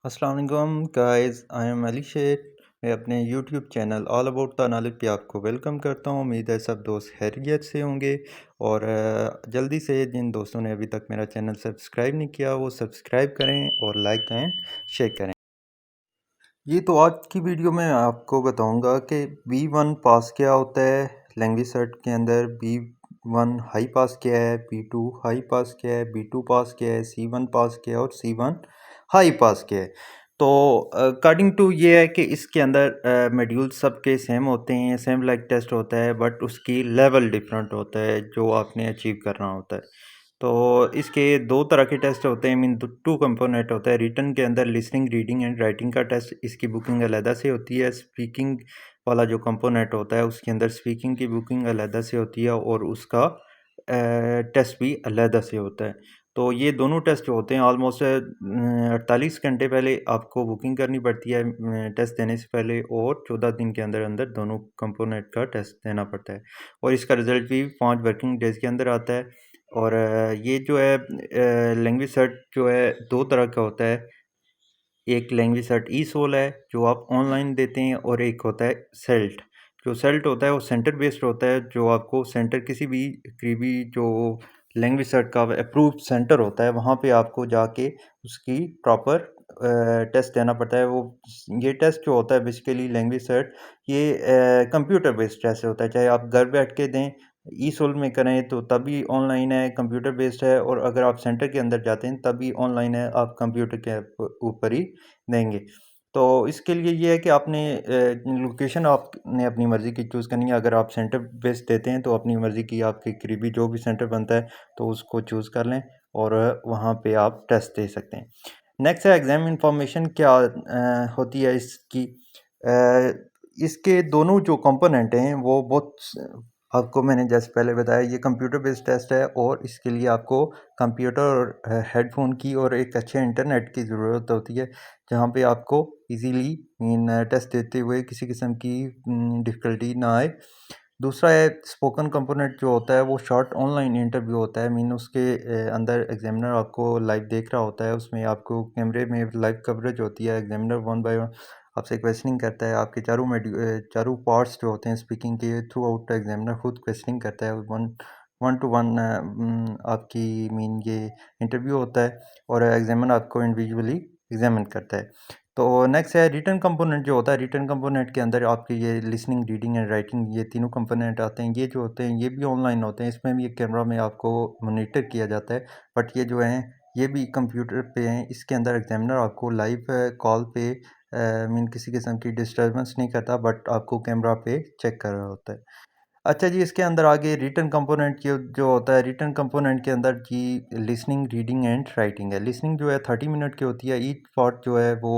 अस्सलाम वालेकुम guys, I am Ali Shaikh. मैं अपने YouTube channel all about the knowledge पे आपको वेलकम करता हूँ। उम्मीद है सब दोस्त खैरियत से होंगे और जल्दी से जिन दोस्तों ने अभी तक मेरा चैनल सब्सक्राइब नहीं किया वो सब्सक्राइब करें और लाइक करें, शेयर करें। जी तो आज की वीडियो में आपको बताऊंगा कि B1 पास क्या होता है लैंग्वेज सर्ट के अंदर, B1 हाई पास क्या है, B2 हाई पास क्या है, B2 पास क्या है, C1 पास क्या है और C1 हाई पास क्या है। तो अकॉर्डिंग टू ये है कि इसके अंदर मॉड्यूल सबके सेम होते हैं, सेम लाइक टेस्ट होता है, बट उसकी लेवल डिफरेंट होता है जो आपने अचीव करना होता है। तो इसके दो तरह के टेस्ट होते हैं, मीन टू कंपोनेंट होता है। रिटन के अंदर लिसनिंग, रीडिंग एंड राइटिंग का टेस्ट, इसकी बुकिंग अलहदा से होती है। स्पीकिंग वाला जो कंपोनेंट होता है उसके अंदर स्पीकिंग की बुकिंग अलहदा से होती है और उसका टेस्ट भी अलहदा से होता है। तो ये दोनों टेस्ट जो होते हैं ऑलमोस्ट 48 घंटे पहले आपको बुकिंग करनी पड़ती है टेस्ट देने से पहले, और 14 दिन के अंदर अंदर दोनों कंपोनेंट का टेस्ट देना पड़ता है और इसका रिज़ल्ट भी 5 वर्किंग डेज़ के अंदर आता है। और ये जो है लैंग्वेज सर्ट जो है दो तरह का होता है। एक लैंग्वेज सर्ट ई सोल है जो आप ऑनलाइन देते हैं, और एक होता है सेल्ट। जो सेल्ट होता है वो सेंटर बेस्ड होता है, जो आपको सेंटर किसी भी करीबी जो लैंग्वेज सर्ट का अप्रूव्ड सेंटर होता है वहाँ पे आपको जाके उसकी प्रॉपर टेस्ट देना पड़ता है। वो ये टेस्ट जो होता है बेसिकली लैंग्वेज सर्ट, ये कंप्यूटर बेस्ड टेस्ट होता है। चाहे आप घर बैठ के दें, ई सोल में करें तो तभी ऑनलाइन है, कंप्यूटर बेस्ड है, और अगर आप सेंटर के अंदर जाते हैं तभी ऑनलाइन है, आप कंप्यूटर के ऊपर ही देंगे। तो इसके लिए ये है कि आपने लोकेशन आपने अपनी मर्ज़ी की चूज़ करनी है। अगर आप सेंटर बेस्ड देते हैं तो अपनी मर्ज़ी की आपके करीबी जो भी सेंटर बनता है तो उसको चूज़ कर लें और वहाँ पे आप टेस्ट दे सकते हैं। नेक्स्ट है एग्ज़ाम इंफॉर्मेशन क्या होती है इसकी। इसके दोनों जो कंपोनेंट हैं वो बहुत आपको मैंने जैसे पहले बताया, ये कंप्यूटर बेस्ड टेस्ट है और इसके लिए आपको कंप्यूटर और हेडफोन की और एक अच्छे इंटरनेट की ज़रूरत होती है, जहाँ पे आपको इजीली इन टेस्ट देते हुए किसी किस्म की डिफ़िकल्टी ना आए। दूसरा है स्पोकन कंपोनेंट जो होता है वो शॉर्ट ऑनलाइन इंटरव्यू होता है, मीन उसके अंदर एग्जामिनर आपको लाइव देख रहा होता है। उसमें आपको कैमरे में लाइव कवरेज होती है, एग्जामिनर वन बाय वन आपसे क्वेश्चनिंग करता है। आपके चारों पार्ट्स जो होते हैं स्पीकिंग के, थ्रू आउट एग्जामिनर खुद क्वेश्चनिंग करता है। वन वन टू वन आपकी मीन ये इंटरव्यू होता है और एग्जामिनर आपको इंडिविजुअली एग्जामिन करता है। तो नेक्स्ट है रिटन कंपोनेंट जो होता है। रिटन कंपोनेंट के अंदर आपके ये लिसनिंग, रीडिंग एंड राइटिंग, ये तीनों कंपोनेंट आते हैं। ये जो होते हैं ये भी ऑनलाइन होते हैं, इसमें भी एक कैमरा में आपको मॉनिटर किया जाता है, बट ये जो हैं ये भी कंप्यूटर पे हैं। इसके अंदर एग्जामिनर आपको लाइव कॉल पे मीन किसी किस्म की डिस्टर्बेंस नहीं करता, बट आपको कैमरा पे चेक कर रहा होता है। अच्छा जी, इसके अंदर आगे रिटन कंपोनेंट जो होता है, रिटन कंपोनेंट के अंदर जी लिसनिंग, रीडिंग एंड राइटिंग है। लिसनिंग जो है 30 मिनट की होती है। ईच पार्ट जो है वो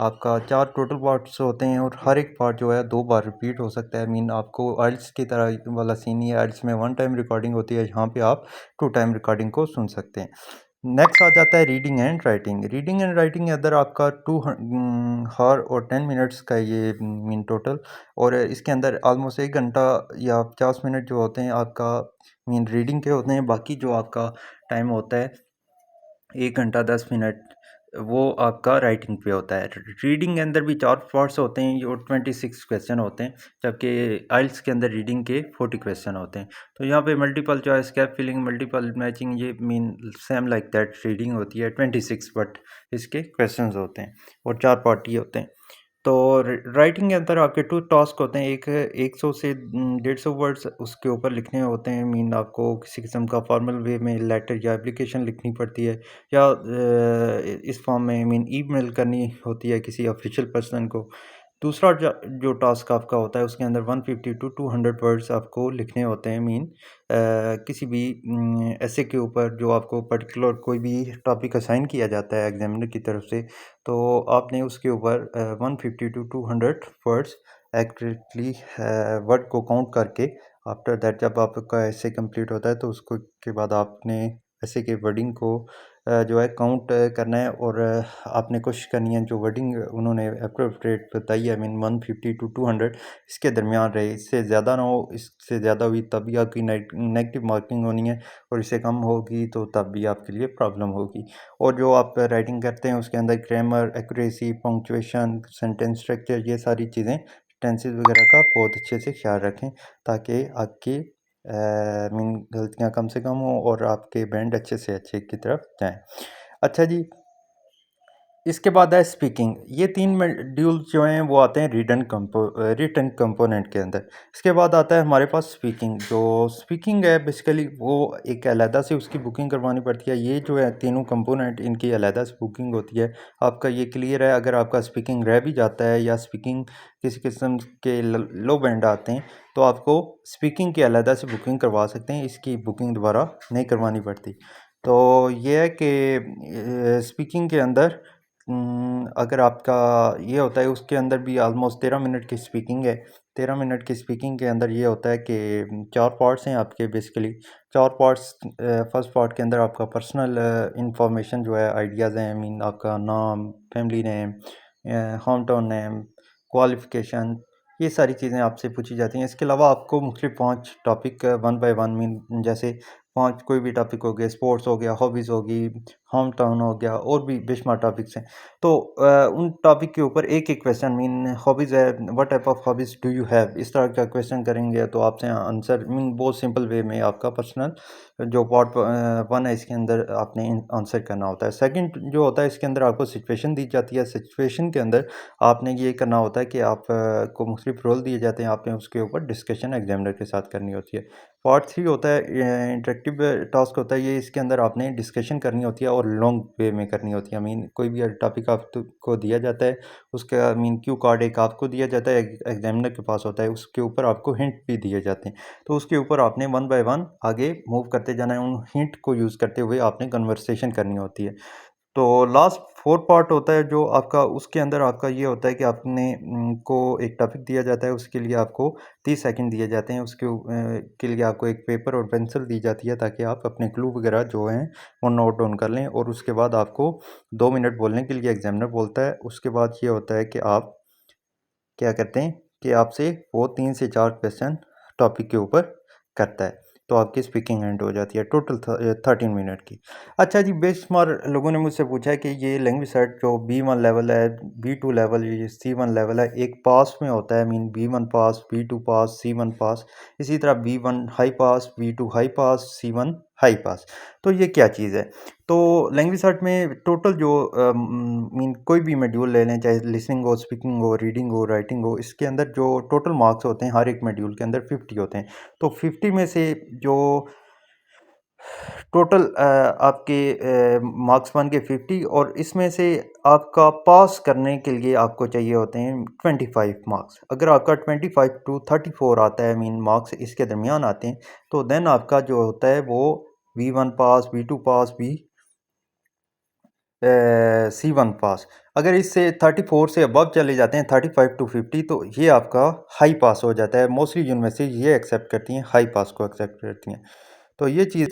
आपका 4 टोटल पार्ट्स होते हैं और हर एक पार्ट जो है 2 बार रिपीट हो सकता है। मीन आपको आइल्स की तरह वाला सीन नहीं है। आइल्स में 1 टाइम रिकॉर्डिंग होती है, यहाँ पे आप 2 टाइम रिकॉर्डिंग को सुन सकते हैं। नेक्स्ट आ जाता है reading and writing. Reading and writing के अंदर आपका 2 हॉर और 10 मिनट्स का ये मीन टोटल, और इसके अंदर ऑलमोस्ट 1 घंटा या 50 मिनट जो होते हैं आपका मीन रीडिंग के होते हैं। बाकी जो आपका टाइम होता है 1 घंटा 10 मिनट, वो आपका राइटिंग पे होता है। रीडिंग के अंदर भी 4 पार्ट्स होते हैं और 26 क्वेश्चन होते हैं, जबकि आइल्स के अंदर रीडिंग के 40 क्वेश्चन होते हैं। तो यहाँ पे multiple choice, gap filling, multiple matching, ये mean same like that reading होती है 26, बट इसके क्वेश्चंस होते हैं और 4 पार्ट ही होते हैं। तो राइटिंग के अंदर आपके 2 टास्क होते हैं। एक है 100 से 150 वर्ड्स उसके ऊपर लिखने होते हैं। मीन आपको किसी किस्म का फॉर्मल वे में लेटर या एप्लीकेशन लिखनी पड़ती है, या इस फॉर्म में मीन ईमेल करनी होती है किसी ऑफिशियल पर्सन को। दूसरा जो टास्क आपका होता है उसके अंदर 150 टू 200 वर्ड्स आपको लिखने होते हैं। मीन किसी भी ऐसे के ऊपर जो आपको पर्टिकुलर कोई भी टॉपिक असाइन किया जाता है एग्जामिनर की तरफ से, तो आपने उसके ऊपर 150 टू 200 वर्ड्स एक्यूरेटली वर्ड को काउंट करके, आफ्टर दैट जब आपका ऐसे कंप्लीट होता है तो उसको के बाद आपने ऐसे के वर्डिंग को जो है काउंट करना है, और आपने कोशिश करनी है जो वर्डिंग उन्होंने अप्रोप्रिएट बताई है, आई मीन 150 to 200 इसके दरमियान रहे, इससे ज़्यादा ना हो। इससे ज़्यादा हुई तब भी आपकी नेगेटिव मार्किंग होनी है, और इससे कम होगी तो तब भी आपके लिए प्रॉब्लम होगी। और जो आप राइटिंग करते हैं उसके अंदर grammar, accuracy, punctuation, sentence structure, ये सारी चीज़ें, टेंसेस वगैरह का बहुत अच्छे से ख्याल रखें, ताकि आपकी मीन गलतियाँ कम से कम हों और आपके बैंड अच्छे से अच्छे की तरफ जाएं। अच्छा जी, इसके बाद है स्पीकिंग। ये 3 मॉड्यूल जो हैं वो आते हैं रिटन कंपोनेंट के अंदर। इसके बाद आता है हमारे पास स्पीकिंग। जो स्पीकिंग है बेसिकली वो एक अलहदा से उसकी बुकिंग करवानी पड़ती है। ये जो है तीनों कंपोनेंट, इनकी अलहदा से बुकिंग होती है। आपका ये क्लियर है? अगर आपका स्पीकिंग रह भी जाता है या स्पीकिंग किसी किस्म के लो बैंड आते हैं, तो आपको स्पीकिंग की अलहदा से बुकिंग करवा सकते हैं, इसकी बुकिंग दोबारा नहीं करवानी पड़ती। तो ये है कि स्पीकिंग के अंदर अगर आपका ये होता है, उसके अंदर भी ऑलमोस्ट 13 मिनट की स्पीकिंग है। 13 मिनट की स्पीकिंग के अंदर ये होता है कि 4 पार्ट्स हैं आपके बेसिकली। 4 पार्ट्स, फर्स्ट पार्ट के अंदर आपका पर्सनल इंफॉर्मेशन जो है, आइडियाज़ हैं, आई मीन आपका नाम, family name, home town name, qualification, ये सारी चीज़ें आपसे पूछी जाती हैं। इसके अलावा आपको मुख्तलिफ 5 topic one by one, mean जैसे 5 कोई भी टॉपिक हो गया, स्पोर्ट्स हो गया, हॉबीज़ होगी, होम टाउन हो गया, और भी बेशुमार टॉपिक्स हैं। तो उन टॉपिक के ऊपर एक-एक क्वेश्चन, मीन हॉबीज़ है, what type of hobbies do you have, इस तरह का क्वेश्चन करेंगे तो आपसे आंसर मीन बहुत सिंपल वे में आपका पर्सनल जो पार्ट 1 है इसके अंदर आपने आंसर करना होता है। सेकंड जो होता है, इसके अंदर आपको सिचुएशन दी जाती है। सिचुएशन के अंदर आपने ये करना होता है कि आप को मुख्तलिफ रोल दिए जाते हैं, आपने उसके ऊपर डिस्कशन एग्जामिनर के साथ करनी होती है। पार्ट 3 होता है इंटरेक्टिव टास्क होता है। ये इसके अंदर आपने डिस्कशन करनी होती है और लॉन्ग वे में करनी होती है। आई मीन कोई भी टॉपिक आपको दिया जाता है, उसका आई मीन क्यू कार्ड एक आपको दिया जाता है, एग्जामिनर के पास होता है, उसके ऊपर आपको हिंट भी दिए जाते हैं। तो उसके ऊपर आपने वन बाय वन आगे मूव करते जाना है। उन हिंट को यूज़ करते हुए आपने कन्वर्सेशन करनी होती है। तो लास्ट 4 पार्ट होता है जो आपका, उसके अंदर आपका ये होता है कि आपने को एक टॉपिक दिया जाता है, उसके लिए आपको 30 सेकंड दिए जाते हैं। के लिए आपको एक पेपर और पेंसिल दी जाती है, ताकि आप अपने क्लू वगैरह जो हैं वो नोट डाउन कर लें, और उसके बाद आपको 2 मिनट बोलने के लिए एग्जामिनर बोलता है। उसके बाद ये होता है कि आप क्या करते हैं कि आपसे वो 3 से 4 क्वेश्चन टॉपिक के ऊपर करता है। तो आपकी स्पीकिंग एंड हो जाती है टोटल 13 मिनट की। अच्छा जी, बेशुमार लोगों ने मुझसे पूछा है कि ये लैंग्वेज सेट जो B1 लेवल है, B2 लेवल, ये C1 लेवल है, एक पास में होता है, मीन B1 पास, B2 पास, C1 पास, इसी तरह B1 high pass, B2 high pass, C1 high pass. तो ये क्या चीज़ है? तो लैंग्वेज आर्ट में टोटल जो मीन कोई भी मॉड्यूल ले लें, चाहे लिसनिंग हो, स्पीकिंग हो, रीडिंग हो, राइटिंग हो, इसके अंदर जो टोटल मार्क्स होते हैं हर एक मॉड्यूल के अंदर 50 होते हैं। तो 50 में से जो टोटल आपके मार्क्स बन के 50, और इसमें से आपका पास करने के लिए आपको चाहिए होते हैं 25 मार्क्स। अगर आपका 25 टू 34 आता है, मीन मार्क्स इसके दरमियान आते हैं, तो देन आपका जो होता है वो B1 पास, B2 पास, C1 पास। अगर इससे 34 से अबव चले जाते हैं, 35 टू 50, तो ये आपका हाई पास हो जाता है। मोस्टली यूनिवर्सिटी ये एक्सेप्ट करती हैं, हाई पास को एक्सेप्ट करती हैं। तो ये चीज़